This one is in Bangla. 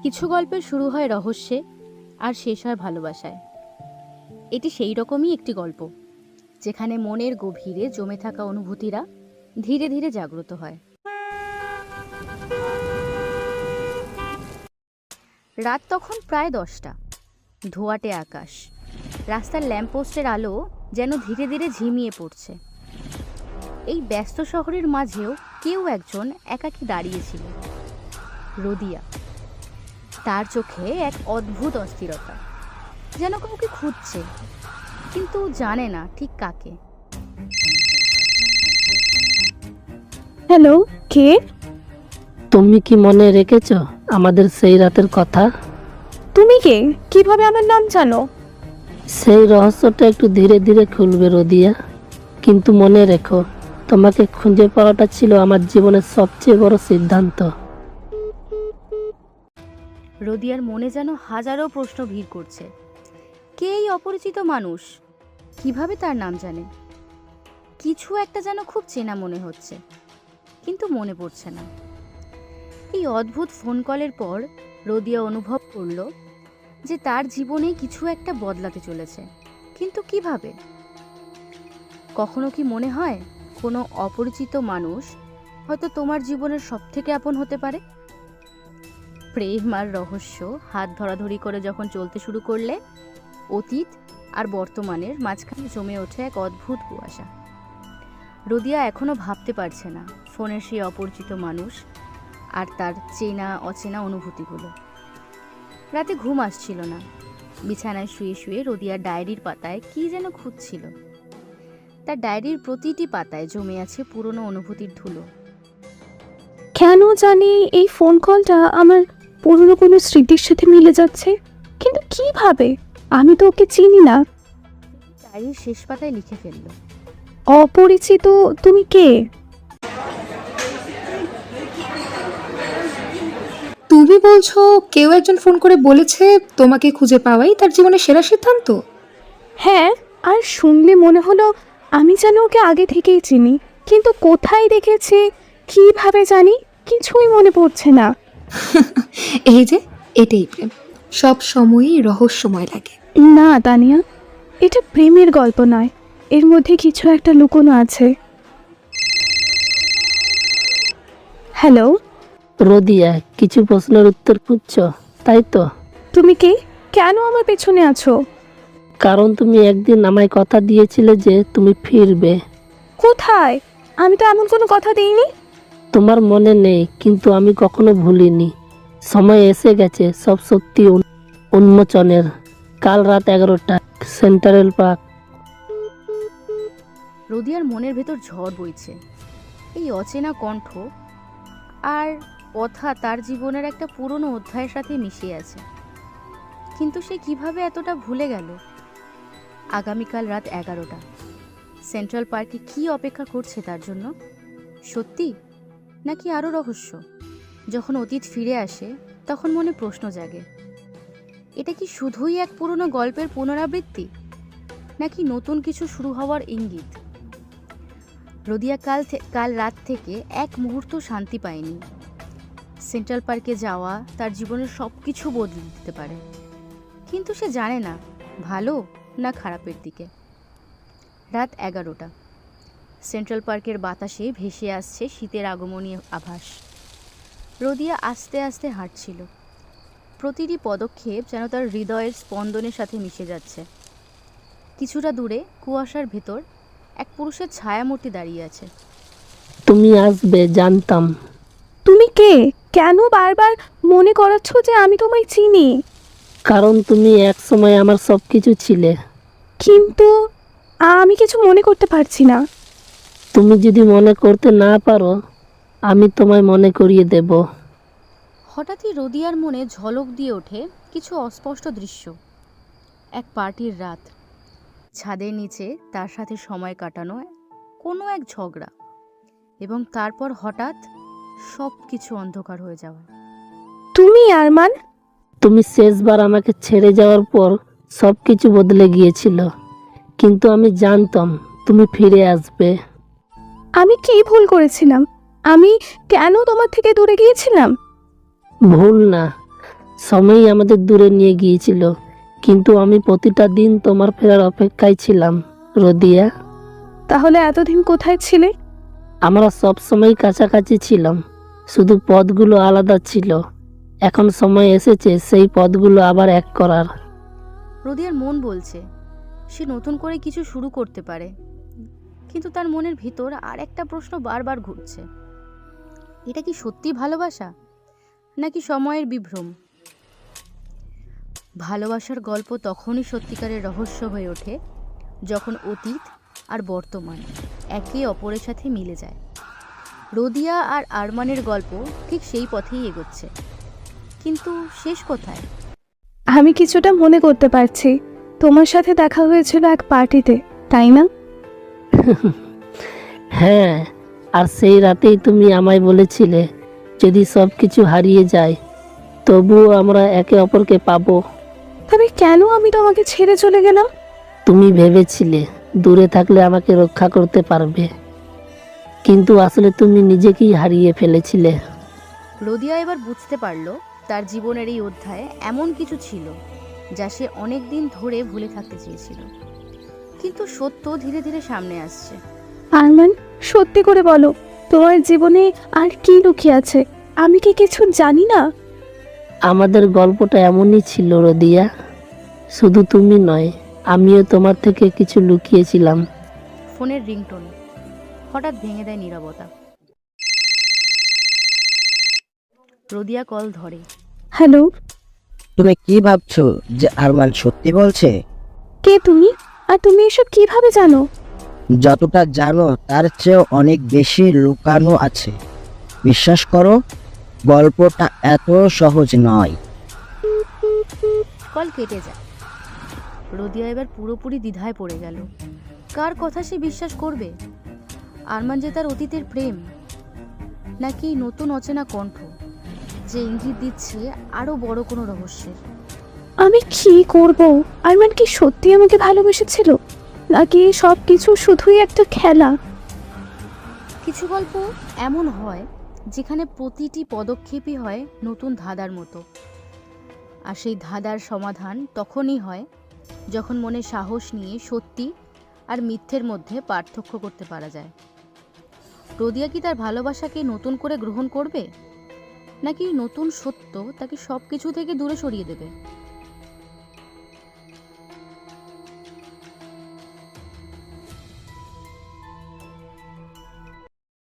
কিছু গল্পের শুরু হয় রহস্যে আর শেষ হয় ভালোবাসায়। এটি সেই রকমই একটি গল্প, যেখানে মনের গভীরে জমে থাকা অনুভূতিরা ধীরে ধীরে জাগ্রত হয়। রাত তখন প্রায় 10টা। ধোঁয়াটে আকাশ, রাস্তার ল্যাম্পপোস্টের আলো যেন ধীরে ধীরে ঝিমিয়ে পড়ছে। এই ব্যস্ত শহরের মাঝেও কেউ একজন একাকী দাঁড়িয়েছিল, রোদিয়া। তার চোখে এক অদ্ভুত অস্থিরতা, যেন কাউকে খুঁজছে, কিন্তু জানে না ঠিক কাকে। হ্যালো, কে? তুমি কি মনে রেখেছ আমাদের সেই রাতের কথা? তুমি কে? কিভাবে আমার নাম জানো? সেই রহস্যটা একটু ধীরে ধীরে খুলবে রোদিয়া, কিন্তু মনে রেখো, তোমাকে খুঁজে পাওয়াটা ছিল আমার জীবনের সবচেয়ে বড় সিদ্ধান্ত। রোদিয়ার মনে যেন হাজারো প্রশ্ন ভিড় করছে। কে এই অপরিচিত মানুষ? কিভাবে তার নাম জানে? কিছু একটা যেন খুব চেনা মনে হচ্ছে, কিন্তু মনে পড়ছে না। এই অদ্ভুত ফোন কলের পর রোদিয়া অনুভব করলো যে তার জীবনে কিছু একটা বদলাতে চলেছে, কিন্তু কিভাবে? কখনো কি মনে হয় কোনো অপরিচিত মানুষ হয়তো তোমার জীবনের সবথেকে আপন হতে পারে? প্রেম আর রহস্য হাত ধরাধরি করে যখন চলতে শুরু করলে, অতীত আর বর্তমানের মাঝখানে জমে ওঠে এক অদ্ভুত কুয়াশা। রোদিয়া এখনো ভাবতে পারছে না ফোনের সেই অপরিচিত মানুষ আর তার চেনা অচেনা অনুভূতিগুলো। রাতে ঘুম আসছিল না। বিছানায় শুয়ে শুয়ে রোদিয়ার ডায়েরির পাতায় কি যেন খুঁজছিল। তার ডায়েরির প্রতিটি পাতায় জমে আছে পুরনো অনুভূতির ধুলো। কেন জানি এই ফোন কলটা আমার পুরনো কোনো স্মৃতির সাথে মিলে যাচ্ছে, কিন্তু কিভাবে? আমি তো ওকে চিনি না। ডায়েরির শেষ পাতায় লিখে ফেলল, অপরিচিত তুমি কে? তুমি বলছো কেউ একজন ফোন করে বলেছে তোমাকে খুঁজে পাওয়াই তার জীবনের সেরা সিদ্ধান্ত? হ্যাঁ, আর শুনলে মনে হলো আমি যেন ওকে আগে থেকেই চিনি, কিন্তু কোথায় দেখেছি, কিভাবে জানি, কিছুই মনে পড়ছে না। এই যে, এটাই প্রেম। সব সময়ই রহস্যময় লাগে। না তানিয়া, এটা প্রেমের গল্প নয়, এর মধ্যে কিছু একটা লুকোনো আছে। হ্যালো, রোদিয়া, কিছু প্রশ্নের উত্তর খুঁজছ, তাই তো? তুমি কে? কেন আমার পেছনে আছো? কারণ তুমি একদিন আমায় কথা দিয়েছিলে যে তুমি ফিরবে। কোথায়? আমি তো এমন কোনো কথা দিইনি। তোমার মনে নেই, কিন্তু আমি কখনো ভুলিনি। সময় এসে গেছে সব সত্যি উন্মোচনের। কাল রাত 11টা, সেন্ট্রাল পার্ক। রোদিয়ার মনের ভেতর ঝড় বইছে। এই অচেনা কণ্ঠ আর কথা তার জীবনের একটা পুরনো অধ্যায়ের সাথে মিশে আছে, কিন্তু সে কিভাবে এতটা ভুলে গেল? আগামীকাল রাত 11টা, সেন্ট্রাল পার্কে কি অপেক্ষা করছে তার জন্য? সত্যি নাকি আরও রহস্য? যখন অতীত ফিরে আসে তখন মনে প্রশ্ন জাগে, এটা কি শুধুই এক পুরনো গল্পের পুনরাবৃত্তি, নাকি নতুন কিছু শুরু হওয়ার ইঙ্গিত? রোদিয়া কাল রাত থেকে এক মুহূর্ত শান্তি পায়নি। সেন্ট্রাল পার্কে যাওয়া তার জীবনের সব কিছু বদলে দিতে পারে, কিন্তু সে জানে না ভালো না খারাপের দিকে। রাত 11টা, সেন্ট্রাল পার্কের বাতাসে ভেসে আসছে শীতের আগমনী আভাস। রোদিয়া আস্তে আস্তে হাঁটছিল। প্রতিটি পদক্ষেপ যেন তার হৃদয়ের স্পন্দনের সাথে মিশে যাচ্ছে। কিছুটা দূরে কুয়াশার ভেতর এক পুরুষের ছায়ামূর্তি দাঁড়িয়ে আছে। তুমি আসবে জানতাম। তুমি কে? কেন বারবার মনে করাচ্ছ যে আমি তোমায় চিনি? কারণ তুমি এক সময় আমার সব কিছু ছিলে। কিন্তু আমি কিছু মনে করতে পারছি না। তুমি যদি মনে করতে না পারো, আমি তোমায় মনে করিয়ে দেব। হঠাৎই রোদিয়ার মনে ঝলক দিয়ে ওঠে কিছু অস্পষ্ট দৃশ্য। এক পার্টির রাত, ছাদের নিচে তার সাথে সময় কাটানো কোনো এক ঝগড়া, এবং তারপর হঠাৎ সব কিছু অন্ধকার হয়ে যাওয়া। তুমি আরমান? তুমি শেষবার আমাকে ছেড়ে যাওয়ার পর সব কিছু বদলে গিয়েছিল, কিন্তু আমি জানতাম তুমি ফিরে আসবে। আমি কি ভুল করেছিলাম? আমি কেন তোমার থেকে দূরে গিয়েছিলাম? ভুল না, সময়ই আমাদের দূরে নিয়ে গিয়েছিল, কিন্তু আমি প্রতিটা দিন তোমার ফেরার অপেক্ষায় ছিলাম রোদিয়া। তাহলে এতদিন কোথায় ছিলে? আমরা সব সময় কাছাকাছি ছিলাম, শুধু পথগুলো আলাদা ছিল। এখন সময় এসেছে সেই পথগুলো আবার এক করার। রোদিয়ার মন বলছে সে নতুন করে কিছু শুরু করতে পারে, কিন্তু তার মনের ভিতর আর একটা প্রশ্ন বারবার ঘুরছে। এটা কি সত্যি ভালোবাসা, নাকি সময়ের বিভ্রম? ভালোবাসার গল্প তখনই সত্যিকারের রহস্য হয়ে ওঠে যখন অতীত আর বর্তমান একে অপরের সাথে মিলে যায়। রোদিয়া আর আরমানের গল্প ঠিক সেই পথেই এগোচ্ছে, কিন্তু শেষ কোথায়? আমি কিছুটা মনে করতে পারছি। তোমার সাথে দেখা হয়েছিল এক পার্টিতে, তাই না? হ্যাঁ, আর সেই রাতেই তুমি আমায় বলেছিলে যদি সব কিছু হারিয়ে যায় তবুও আমরা একে অপরকে পাবো। তবে কেন আমি তোমাকে ছেড়ে চলে গেলাম? তুমি ভেবেছিলে দূরে থাকলে আমাকে রক্ষা করতে পারবে, কিন্তু আসলে তুমি নিজেকেই হারিয়ে ফেলেছিলে। রোদিয়া এবার বুঝতে পারলো তার জীবনের এই অধ্যায়ে এমন কিছু ছিল যা সে অনেক দিন ধরে ভুলে থাকতে চেয়েছিল, কিন্তু সত্য ধীরে ধীরে সামনে আসছে। আরমান, সত্যি করে বলো, তোমার জীবনে আর কি লুকিয়ে আছে? আমি কি কিছু জানি না? আমাদের গল্পটা এমনই ছিল রোদিয়া, শুধু তুমি নয়, আমিও তোমার থেকে কিছু লুকিয়েছিলাম। ফোনের রিংটোন হঠাৎ ভেঙে দেয় নীরবতা। রোদিয়া কল ধরে। হ্যালো, তুমি কি ভাবছো যে আরমান সত্যি বলছে? কে তুমি? আর তুমি এসব কিভাবে জানো? যতটা জানো তার চেয়েও অনেক বেশি লুকানো আছে। বিশ্বাস করো, গল্পটা এত সহজ নয়। কল কেটে যায়। রোদিয়া এবার পুরোপুরি দ্বিধায় পড়ে গেল। কার কথা সে বিশ্বাস করবে? আরমান যে তার অতীতের প্রেম, নাকি নতুন অচেনা কণ্ঠ যে ইঙ্গিত দিচ্ছে আরো বড় কোনো রহস্যের? আমি কি করব? আরমান কি সত্যি আমাকে ভালোবেসেছিল, নাকি সব কিছু শুধুই একটা খেলা? কিছু গল্প এমন হয় যেখানে প্রতিটি পদক্ষেপই হয় নতুন ধাঁধার মতো, আর সেই ধাঁধার সমাধান তখনই হয় যখন মনে সাহস নিয়ে সত্যি আর মিথ্যের মধ্যে পার্থক্য করতে পারা যায়। রোদিয়া কি তার ভালোবাসাকে নতুন করে গ্রহণ করবে, নাকি নতুন সত্য তাকে সব কিছু থেকে দূরে সরিয়ে দেবে?